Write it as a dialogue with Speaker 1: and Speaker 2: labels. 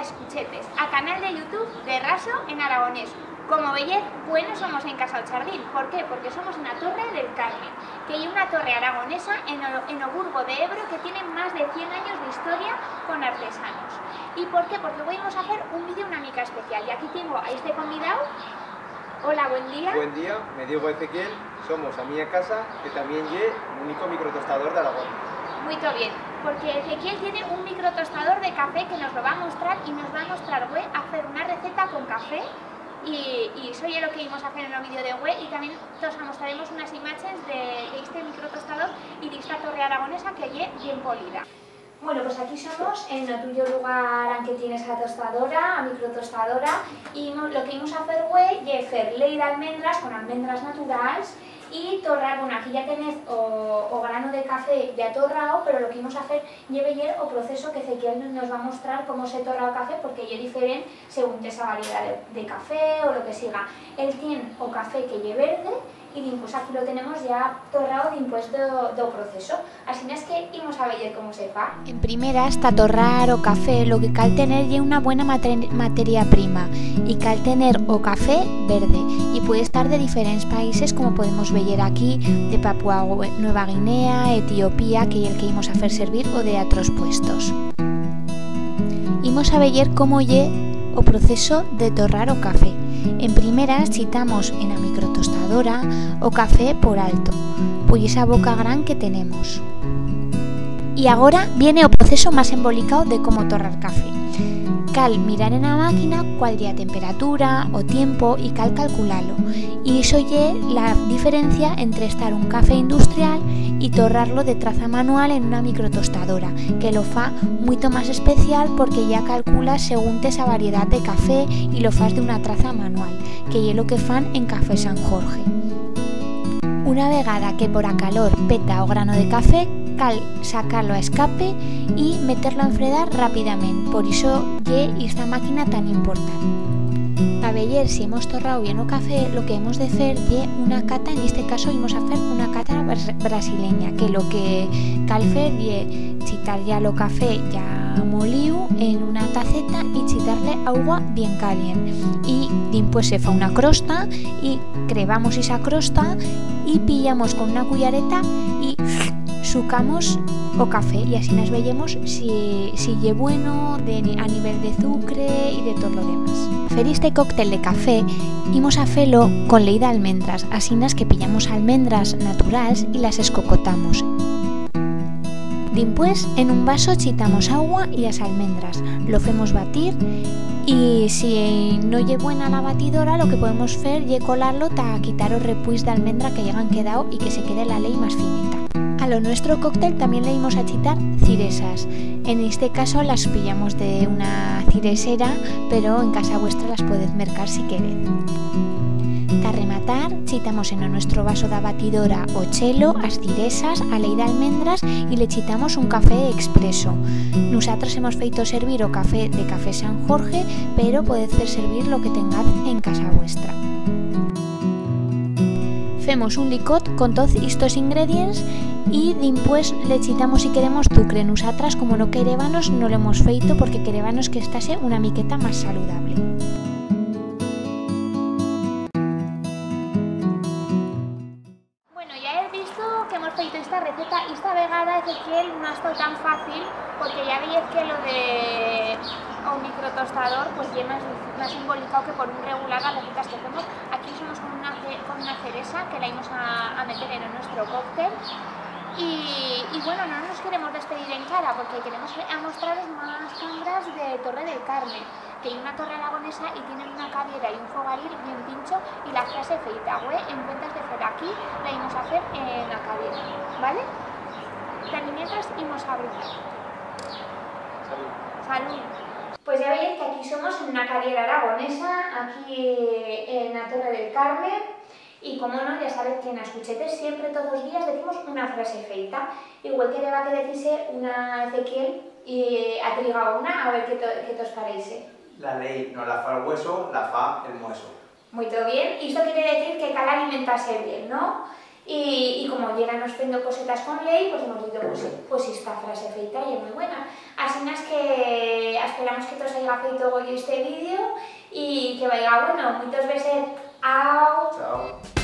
Speaker 1: escuchetes, a canal de YouTube de Raso en aragonés. Como veis, bueno, somos en Casa Ochardín. ¿Por qué? Porque somos en la Torre del Carmen, que hay una torre aragonesa en Oburgo de Ebro que tiene más de 100 años de historia con artesanos. ¿Y por qué? Porque hoy vamos a hacer un vídeo una mica especial. Y aquí tengo a este convidado. Hola, buen día.
Speaker 2: Buen día, me digo Ezequiel, somos a mi casa, que también es el único microtostador de Aragón.
Speaker 1: Muy bien, porque Ezequiel tiene un microtostador de café que nos lo va a mostrar y nos va a mostrar web hacer una receta con café y eso es lo que íbamos a hacer en el vídeo de web y también os mostraremos unas imágenes de este microtostador y de esta torre aragonesa que es bien polida. Bueno, pues aquí somos en el tuyo lugar en que tienes la tostadora, la microtostadora, y lo que íbamos a hacer es hacer ley de almendras con almendras naturales y torrar. Bueno, aquí ya tenéis o grano de café ya torrado, pero lo que íbamos a hacer es o proceso que Ezequiel nos va a mostrar cómo se torra el café, porque es diferente según esa variedad de café o lo que siga. Él tiene o café que es verde y pues aquí lo tenemos ya torrado después del proceso. Así es que íbamos a ver cómo se fa.
Speaker 3: En primera, hasta torrar o café, lo que cal tener es una buena materia prima y cal tener o café verde y puede estar de diferentes países, como podemos ver aquí, de Papúa Nueva Guinea, Etiopía, que es el que íbamos a hacer servir, o de otros puestos. Íbamos a ver cómo es o proceso de torrar o café. En primera, citamos en la microtostadora o café por alto, pues esa boca gran que tenemos. Y ahora viene el proceso más embolicado de cómo torrar café. Cal mirar en la máquina cuál día temperatura o tiempo y cal calcularlo. Y eso es la diferencia entre estar un café industrial y torrarlo de traza manual en una microtostadora, que lo fa mucho más especial porque ya calcula según esa variedad de café y lo fas de una traza manual, que es lo que fan en Café San Jorge. Una vegada que por a calor peta o grano de café, cal sacarlo a escape y meterlo a enfriar rápidamente, por eso es esta máquina tan importante. Para ver si hemos torrado bien o café, lo que hemos de hacer es una cata, en este caso vamos a hacer una cata brasileña, que lo que cal hacer es chitar ya lo café ya molido en una taceta y chitarle agua bien caliente. Y después se fa una crosta y crevamos esa crosta y pillamos con una cuchareta y sucamos o café y así nos veamos si es bueno a nivel de azúcar y de todo lo demás. Hacer este cóctel de café íbamos a hacerlo con ley de almendras, así que pillamos almendras naturales y las escocotamos. Después en un vaso chitamos agua y las almendras, lo hacemos batir y si no es buena la batidora, lo que podemos hacer es colarlo para quitar los repuis de almendra que hayan quedado y que se quede la ley más finita. A lo nuestro cóctel también le íbamos a chitar ciresas. En este caso las pillamos de una ciresera, pero en casa vuestra las podéis mercar si queréis. Para rematar, chitamos en nuestro vaso de batidora o chelo as ciresas a ley de almendras y le chitamos un café expreso. Nosotros hemos feito servir o café de Café San Jorge, pero podéis hacer servir lo que tengáis en casa vuestra. Hacemos un licot con todos estos ingredientes y después le chitamos si queremos azúcar. Nosotras, como no querébanos, no lo hemos feito porque querébanos que estase una miqueta más saludable.
Speaker 1: Bueno, ya he visto que hemos feito esta receta y esta vegada, Ezequiel, no ha estado tan fácil porque ya veis que lo de un microtostador pues ya más simbolicado que por un regular las recetas que hacemos. Aquí somos con una cereza que la íbamos a meter en nuestro cóctel y bueno, no nos queremos despedir en cara porque queremos mostraros más cámaras de Torre del Carmen, que hay una torre aragonesa y tienen una caviera y un fogalir bien pincho y la frase feita, en cuentas de hacer aquí la íbamos a hacer en la caviera, ¿vale? También mientras íbamos a abrir.
Speaker 2: Salud.
Speaker 1: Salud. Pues ya veis que aquí somos en una caviera aragonesa, aquí en la Torre del Carmen. Y como no, ya sabéis que en las cuchetes siempre todos los días decimos una frase feita. Igual que deba que decirse una Ezequiel y ha trigado una, a ver qué os parece.
Speaker 2: La ley no la fa el hueso, la fa el mueso.
Speaker 1: Muy bien. Y esto quiere decir que cal alimentarse bien, ¿no? y como llegan haciendo cosetas con ley, pues hemos dicho, pues esta frase feita y es muy buena. Así es que esperamos que todos haya feito hoy este vídeo y que vaya bueno. Muchas veces, au.
Speaker 2: Chao.